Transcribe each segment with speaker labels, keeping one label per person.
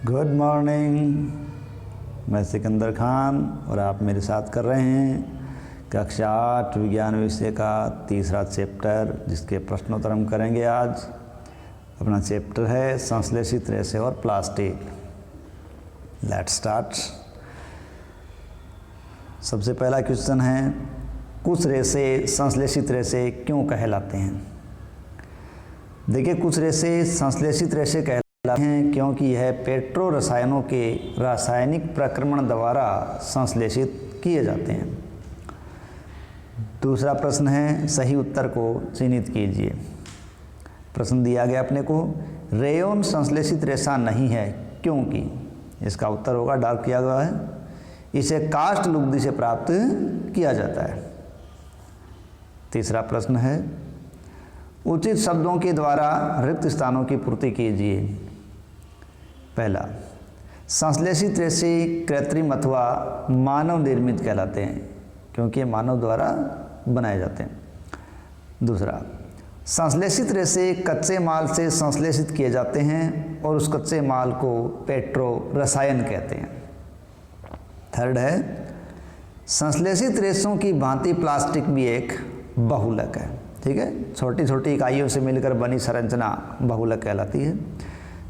Speaker 1: Good morning. मैं सिकंदर खान और आप मेरे साथ कर रहे हैं कक्षा 8 विज्ञान विषय का तीसरा चैप्टर, जिसके प्रश्नोत्तर हम करेंगे आज। अपना चैप्टर है संश्लेषित रेशे और प्लास्टिक। Let's start. सबसे पहला क्वेश्चन है, कुछ रेशे संश्लेषित रेशे क्यों कहलाते हैं? देखिए, कुछ रेशे संश्लेषित रेशे कहलाते हैं क्योंकि यह पेट्रो रसायनों के रासायनिक प्रक्रमण द्वारा संश्लेषित किए जाते हैं। दूसरा प्रश्न है, सही उत्तर को चिन्हित कीजिए। प्रश्न दिया गया अपने को, रेयोन संश्लेषित रेशा नहीं है क्योंकि, इसका उत्तर होगा डार्क किया गया है, इसे कास्ट लुगदी से प्राप्त किया जाता है। तीसरा प्रश्न है, उचित शब्दों के द्वारा रिक्त स्थानों की पूर्ति कीजिए। पहला, संश्लेषित रेशे कृत्रिम अथवा मानव निर्मित कहलाते हैं क्योंकि ये मानव द्वारा बनाए जाते हैं। दूसरा, संश्लेषित रेशे कच्चे माल से संश्लेषित किए जाते हैं और उस कच्चे माल को पेट्रो रसायन कहते हैं। थर्ड है, संश्लेषित रेशों की भांति प्लास्टिक भी एक बहुलक है। ठीक है, छोटी छोटी इकाइयों से मिलकर बनी संरचना बहुलक कहलाती है।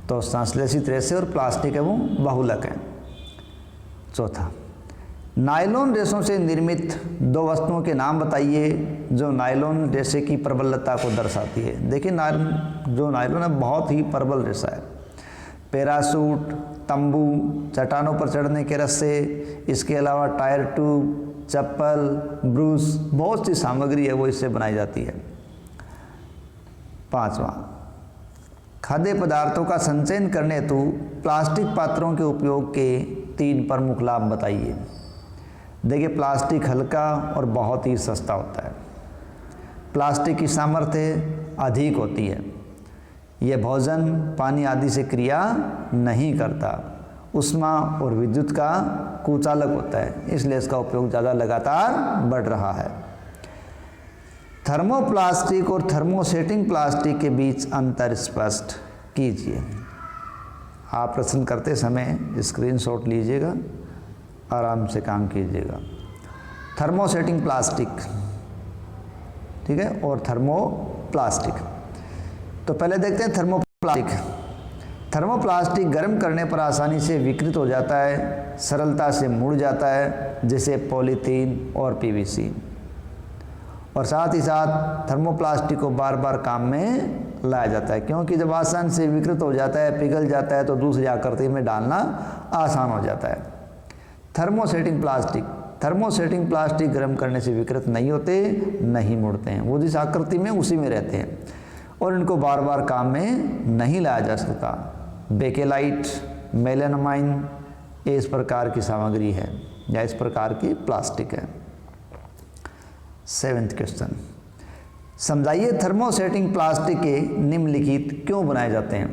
Speaker 1: तो संश्लेषित रेशे और प्लास्टिक है वो बहुलक है। चौथा, नायलॉन रेशों से निर्मित दो वस्तुओं के नाम बताइए जो नायलॉन रेशे की प्रबलता को दर्शाती है। देखिए, जो नायलॉन है बहुत ही प्रबल रेशा है। पैराशूट, तंबू, चट्टानों पर चढ़ने के रस्से, इसके अलावा टायर ट्यूब, चप्पल, ब्रूस, बहुत सी सामग्री है वो इससे बनाई जाती है। पांचवा, खाद्य पदार्थों का संचयन करने हेतु प्लास्टिक पात्रों के उपयोग के 3 प्रमुख लाभ बताइए। देखिए, प्लास्टिक हल्का और बहुत ही सस्ता होता है। प्लास्टिक की सामर्थ्य अधिक होती है। यह भोजन, पानी आदि से क्रिया नहीं करता। ऊष्मा और विद्युत का कुचालक होता है, इसलिए इसका उपयोग ज़्यादा लगातार बढ़ रहा है। थर्मोप्लास्टिक और थर्मोसेटिंग प्लास्टिक के बीच अंतर स्पष्ट कीजिए। आप प्रश्न करते समय स्क्रीनशॉट लीजिएगा, आराम से काम कीजिएगा। थर्मोसेटिंग प्लास्टिक, ठीक है, और थर्मोप्लास्टिक। तो पहले देखते हैं थर्मोप्लास्टिक। थर्मोप्लास्टिक गर्म करने पर आसानी से विकृत हो जाता है, सरलता से मुड़ जाता है, जैसे पॉलीथीन और पीवीसी। और साथ ही साथ थर्मोप्लास्टिक को बार बार काम में लाया जाता है क्योंकि जब आसान से विकृत हो जाता है, पिघल जाता है, तो दूसरी आकृति में डालना आसान हो जाता है। थर्मोसेटिंग प्लास्टिक गर्म करने से विकृत नहीं होते, नहीं मुड़ते हैं, वो जिस आकृति में उसी में रहते हैं और इनको बार बार काम में नहीं लाया जा सकता। बेकेलाइट, मेलामाइन, इस प्रकार की सामग्री है या इस प्रकार की प्लास्टिक है। 7th क्वेश्चन, समझाइए थर्मोसेटिंग प्लास्टिक के निम्नलिखित क्यों बनाए जाते हैं?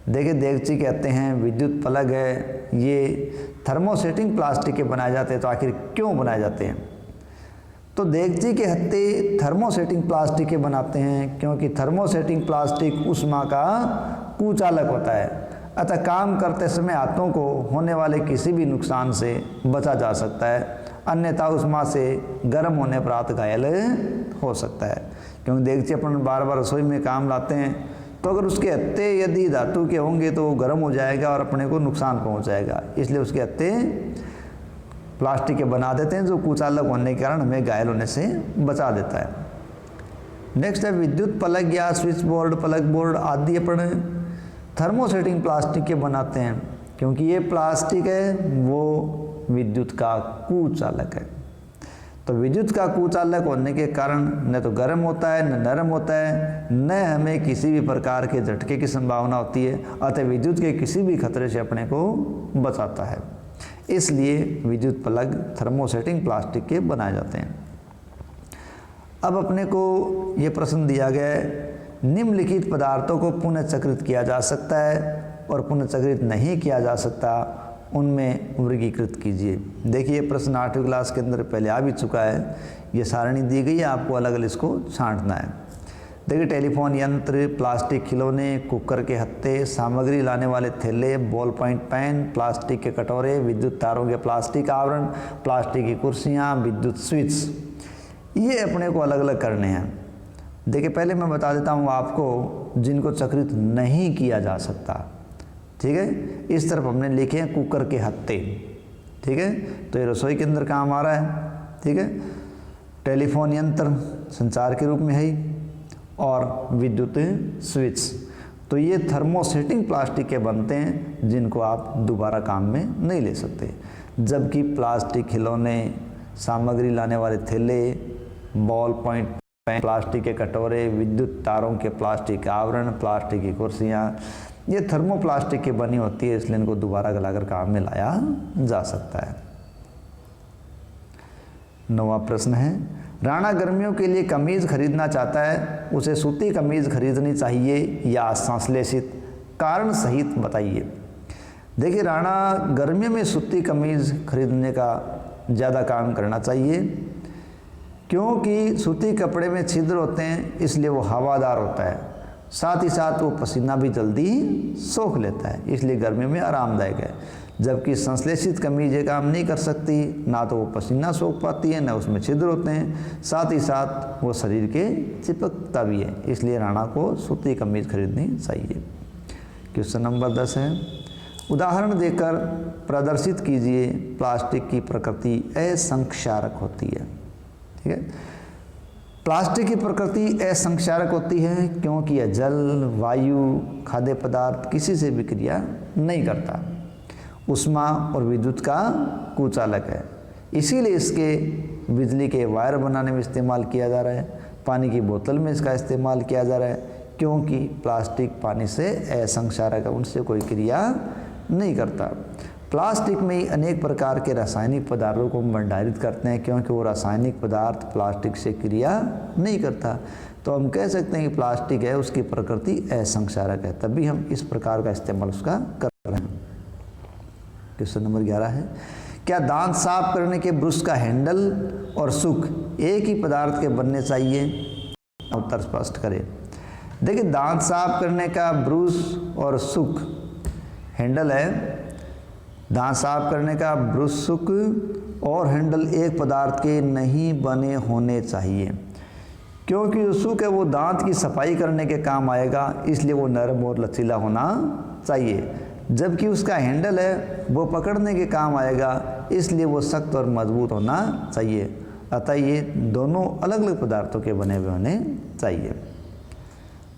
Speaker 1: देखिए, देगची कहते हैं, विद्युत प्लग है, ये थर्मोसेटिंग प्लास्टिक के बनाए जाते हैं। तो आखिर क्यों बनाए जाते हैं? तो देगची के हत्थे थर्मोसेटिंग प्लास्टिक के बनाते हैं क्योंकि थर्मोसेटिंग प्लास्टिक ऊष्मा का कुचालक होता है, अतः काम करते समय हाथों को होने वाले किसी भी नुकसान से बचा जा सकता है, अन्यथा ऊष्मा से गर्म होने पर हाथ घायल हो सकता है। क्योंकि देगची अपन बार बार रसोई में काम लाते हैं, तो अगर उसके हत्थे यदि धातु के होंगे तो वो गर्म हो जाएगा और अपने को नुकसान पहुंचाएगा, इसलिए उसके हत्थे प्लास्टिक के बना देते हैं जो कुचालक होने के कारण हमें घायल होने से बचा देता है। नेक्स्ट है, विद्युत प्लग या स्विच बोर्ड, प्लग बोर्ड आदि अपन थर्मोसेटिंग प्लास्टिक के बनाते हैं क्योंकि ये प्लास्टिक है वो विद्युत का कुचालक है। तो विद्युत का कुचालक होने के कारण न तो गर्म होता है, न नरम होता है, न हमें किसी भी प्रकार के झटके की संभावना होती है, अतः विद्युत के किसी भी खतरे से अपने को बचाता है। इसलिए विद्युत प्लग थर्मोसेटिंग प्लास्टिक के बनाए जाते हैं। अब अपने को ये प्रश्न दिया गया है, निम्नलिखित पदार्थों को पुनः चक्रित किया जा सकता है और पुनः चक्रित नहीं किया जा सकता, उनमें वर्गीकृत कीजिए। देखिए, प्रश्न 8वीं क्लास के अंदर पहले आ भी चुका है। ये सारणी दी गई है, आपको अलग अलग इसको छांटना है। देखिए टेलीफोन यंत्र, प्लास्टिक खिलौने, कुकर के हत्थे, सामग्री लाने वाले थैले, बॉल पॉइंट पेन, प्लास्टिक के कटोरे, विद्युत तारों के प्लास्टिक आवरण, प्लास्टिक की कुर्सियाँ, विद्युत स्विच, ये अपने को अलग अलग करने हैं। देखिए पहले मैं बता देता हूँ आपको जिनको चक्रित नहीं किया जा सकता, ठीक है। इस तरफ हमने लिखे हैं कुकर के हत्थे, ठीक है, तो ये रसोई के अंदर काम आ रहा है, ठीक है। टेलीफोन यंत्र संचार के रूप में है ही, और विद्युत स्विच, तो ये थर्मोसेटिंग प्लास्टिक के बनते हैं जिनको आप दोबारा काम में नहीं ले सकते। जबकि प्लास्टिक खिलौने, सामग्री लाने वाले थैले, बॉल पॉइंट पेन, प्लास्टिक के कटोरे, विद्युत तारों के प्लास्टिक आवरण, प्लास्टिक की कुर्सियाँ, ये थर्मोप्लास्टिक की बनी होती है, इसलिए इनको दोबारा गलाकर काम में लाया जा सकता है। 9वां प्रश्न है, राणा गर्मियों के लिए कमीज खरीदना चाहता है, उसे सूती कमीज खरीदनी चाहिए या संश्लेषित, कारण सहित बताइए। देखिए राणा गर्मियों में सूती कमीज खरीदने का ज़्यादा काम करना चाहिए, क्योंकि सूती कपड़े में छिद्र होते हैं, इसलिए वो हवादार होता है, साथ ही साथ वो पसीना भी जल्दी सोख लेता है, इसलिए गर्मी में आरामदायक है। जबकि संश्लेषित कमीज ये काम नहीं कर सकती, ना तो वो पसीना सोख पाती है, ना उसमें छिद्र होते हैं, साथ ही साथ वो शरीर के चिपकता भी है, इसलिए राणा को सूती कमीज खरीदनी चाहिए। क्वेश्चन नंबर 10 है, उदाहरण देकर प्रदर्शित कीजिए। प्लास्टिक की प्रकृति असंक्षारक होती है, ठीक है। प्लास्टिक की प्रकृति असंक्षारक होती है क्योंकि यह जल, वायु, खाद्य पदार्थ किसी से भी क्रिया नहीं करता, उष्मा और विद्युत का कुचालक है, इसीलिए इसके बिजली के वायर बनाने में इस्तेमाल किया जा रहा है, पानी की बोतल में इसका इस्तेमाल किया जा रहा है, क्योंकि प्लास्टिक पानी से असंक्षारक है, उनसे कोई क्रिया नहीं करता। प्लास्टिक में ही अनेक प्रकार के रासायनिक पदार्थों को भंडारित करते हैं, क्योंकि वो रासायनिक पदार्थ प्लास्टिक से क्रिया नहीं करता, तो हम कह सकते हैं कि प्लास्टिक है उसकी प्रकृति असंक्षारक है, तभी हम इस प्रकार का इस्तेमाल उसका कर रहे हैं। क्वेश्चन नंबर 11 है, क्या दांत साफ करने के ब्रश का हैंडल और सुख एक ही पदार्थ के बनने चाहिए? उत्तर स्पष्ट करें। देखिए दांत साफ करने का ब्रश और सुख हैंडल है, दांत साफ करने का ब्रश सुख और हैंडल एक पदार्थ के नहीं बने होने चाहिए, क्योंकि जो सुख है वो दांत की सफाई करने के काम आएगा, इसलिए वो नरम और लचीला होना चाहिए, जबकि उसका हैंडल है वो पकड़ने के काम आएगा, इसलिए वो सख्त और मजबूत होना चाहिए। अतः ये दोनों अलग अलग पदार्थों के बने हुए होने चाहिए।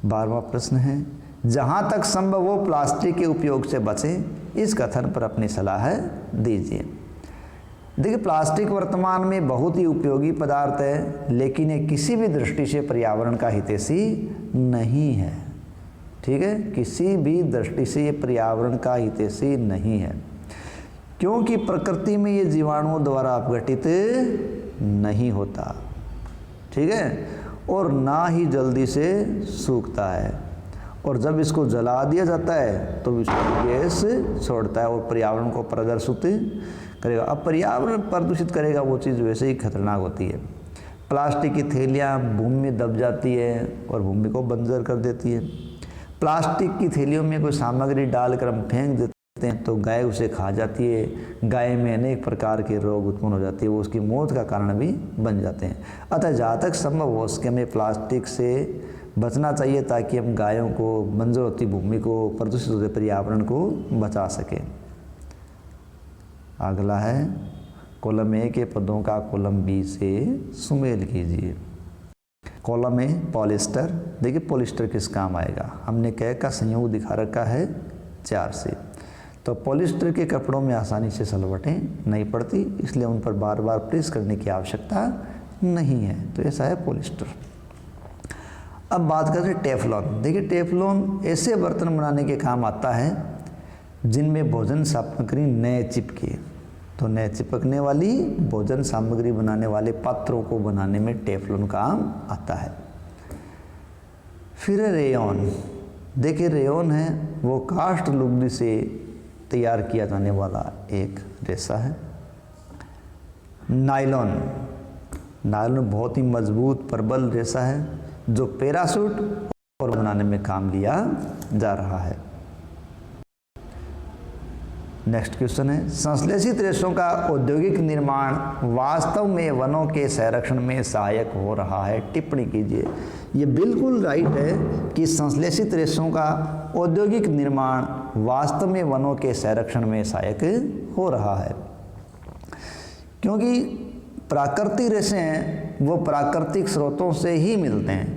Speaker 1: 12वां प्रश्न है, जहाँ तक संभव हो प्लास्टिक के उपयोग से बचें, इस कथन पर अपनी सलाह दीजिए। देखिए प्लास्टिक वर्तमान में बहुत ही उपयोगी पदार्थ है, लेकिन ये किसी भी दृष्टि से पर्यावरण का हितैषी नहीं है, ठीक है, किसी भी दृष्टि से ये पर्यावरण का हितैषी नहीं है, क्योंकि प्रकृति में ये जीवाणुओं द्वारा अपघटित नहीं होता, ठीक है, और ना ही जल्दी से सूखता है, और जब इसको जला दिया जाता है तो इसको गैस छोड़ता है और पर्यावरण को प्रदूषित करेगा। अब पर्यावरण प्रदूषित करेगा वो चीज़ वैसे ही खतरनाक होती है। प्लास्टिक की थैलियाँ भूमि में दब जाती है और भूमि को बंजर कर देती है। प्लास्टिक की थैलियों में कोई सामग्री डालकर हम फेंक देते हैं तो गाय उसे खा जाती है, गाय में अनेक प्रकार के रोग उत्पन्न हो जाते हैं, वो उसकी मौत का कारण भी बन जाते हैं। अतः जहाँ तक संभव हो सके हमें प्लास्टिक से बचना चाहिए, ताकि हम गायों को, बंजर होती भूमि को, प्रदूषित होते पर्यावरण को बचा सकें। अगला है कॉलम ए के पदों का कॉलम बी से सुमेल कीजिए। कॉलम ए पॉलिस्टर, देखिए पॉलिस्टर किस काम आएगा, हमने कह का संयोग दिखा रखा है 4 से, तो पॉलिस्टर के कपड़ों में आसानी से सलवटें नहीं पड़ती, इसलिए उन पर बार बार प्रेस करने की आवश्यकता नहीं है, तो ऐसा है पॉलिस्टर। अब बात करते हैं टेफलॉन। देखिए टेफलॉन ऐसे बर्तन बनाने के काम आता है जिनमें भोजन सामग्री न चिपके, तो न चिपकने वाली भोजन सामग्री बनाने वाले पात्रों को बनाने में टेफलॉन काम आता है। फिर रेयॉन, देखिए रेयॉन है वो काष्ठ लुगदी से तैयार किया जाने वाला एक रेशा है। नायलॉन, नायलॉन बहुत ही मजबूत प्रबल रेशा है जो पैराशूट और बनाने में काम लिया जा रहा है। नेक्स्ट क्वेश्चन है, संश्लेषित रेशों का औद्योगिक निर्माण वास्तव में वनों के संरक्षण में सहायक हो रहा है, टिप्पणी कीजिए। ये बिल्कुल राइट है कि संश्लेषित रेशों का औद्योगिक निर्माण वास्तव में वनों के संरक्षण में सहायक हो रहा है, क्योंकि प्राकृतिक रेशे हैं वो प्राकृतिक स्रोतों से ही मिलते हैं,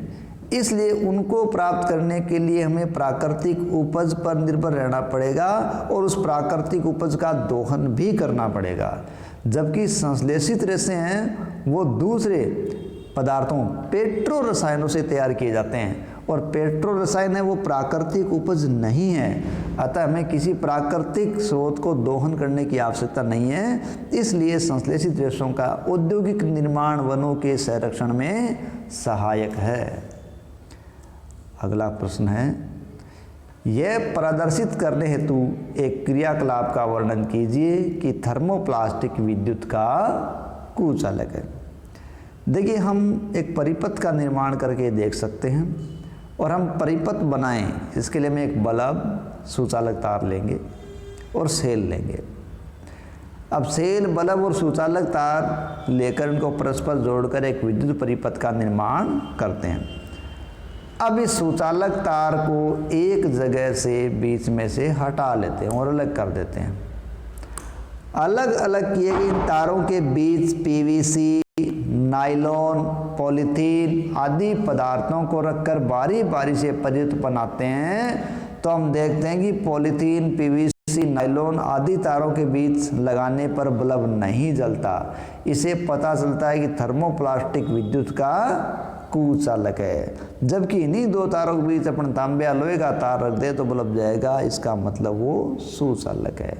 Speaker 1: इसलिए उनको प्राप्त करने के लिए हमें प्राकृतिक उपज पर निर्भर रहना पड़ेगा और उस प्राकृतिक उपज का दोहन भी करना पड़ेगा। जबकि संश्लेषित रेशे हैं वो दूसरे पदार्थों पेट्रो रसायनों से तैयार किए जाते हैं, और पेट्रो रसायन है वो प्राकृतिक उपज नहीं है, अतः हमें किसी प्राकृतिक स्रोत को दोहन करने की आवश्यकता नहीं है। इसलिए संश्लेषित रेशों का औद्योगिक निर्माण वनों के संरक्षण में सहायक है। अगला प्रश्न है, यह प्रदर्शित करने हेतु एक क्रियाकलाप का वर्णन कीजिए कि थर्मोप्लास्टिक विद्युत का कुचालक है। देखिए, हम एक परिपथ का निर्माण करके देख सकते हैं, और हम परिपथ बनाएं इसके लिए हम एक बल्ब, सुचालक तार लेंगे और सेल लेंगे। अब सेल, बल्ब और सुचालक तार लेकर इनको परस्पर जोड़कर एक विद्युत परिपथ का निर्माण करते हैं। अब इस सुचालक तार को एक जगह से बीच में से हटा लेते हैं और अलग कर देते हैं। अलग अलग किए गए इन तारों के बीच पीवीसी, नायलॉन, पॉलीथीन आदि पदार्थों को रखकर बारी बारी से परिपथ बनाते हैं, तो हम देखते हैं कि पॉलीथीन, पीवीसी, नायलॉन आदि तारों के बीच लगाने पर बल्ब नहीं जलता। इसे पता चलता है कि थर्मोप्लास्टिक विद्युत का कुचालक है। जबकि इन्हीं दो तारों के बीच अपन तांबे या लोहे का तार रख दे तो बल्ब जाएगा, इसका मतलब वो सुचालक है।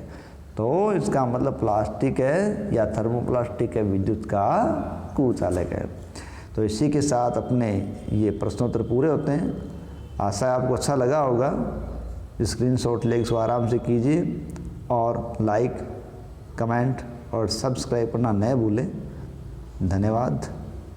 Speaker 1: तो इसका मतलब प्लास्टिक है या थर्मोप्लास्टिक है विद्युत का कुचालक है। तो इसी के साथ अपने ये प्रश्नोत्तर पूरे होते हैं। आशा है आपको अच्छा लगा होगा। स्क्रीनशॉट लेकर इसको आराम से कीजिए और लाइक, कमेंट और सब्सक्राइब करना न भूलें। धन्यवाद।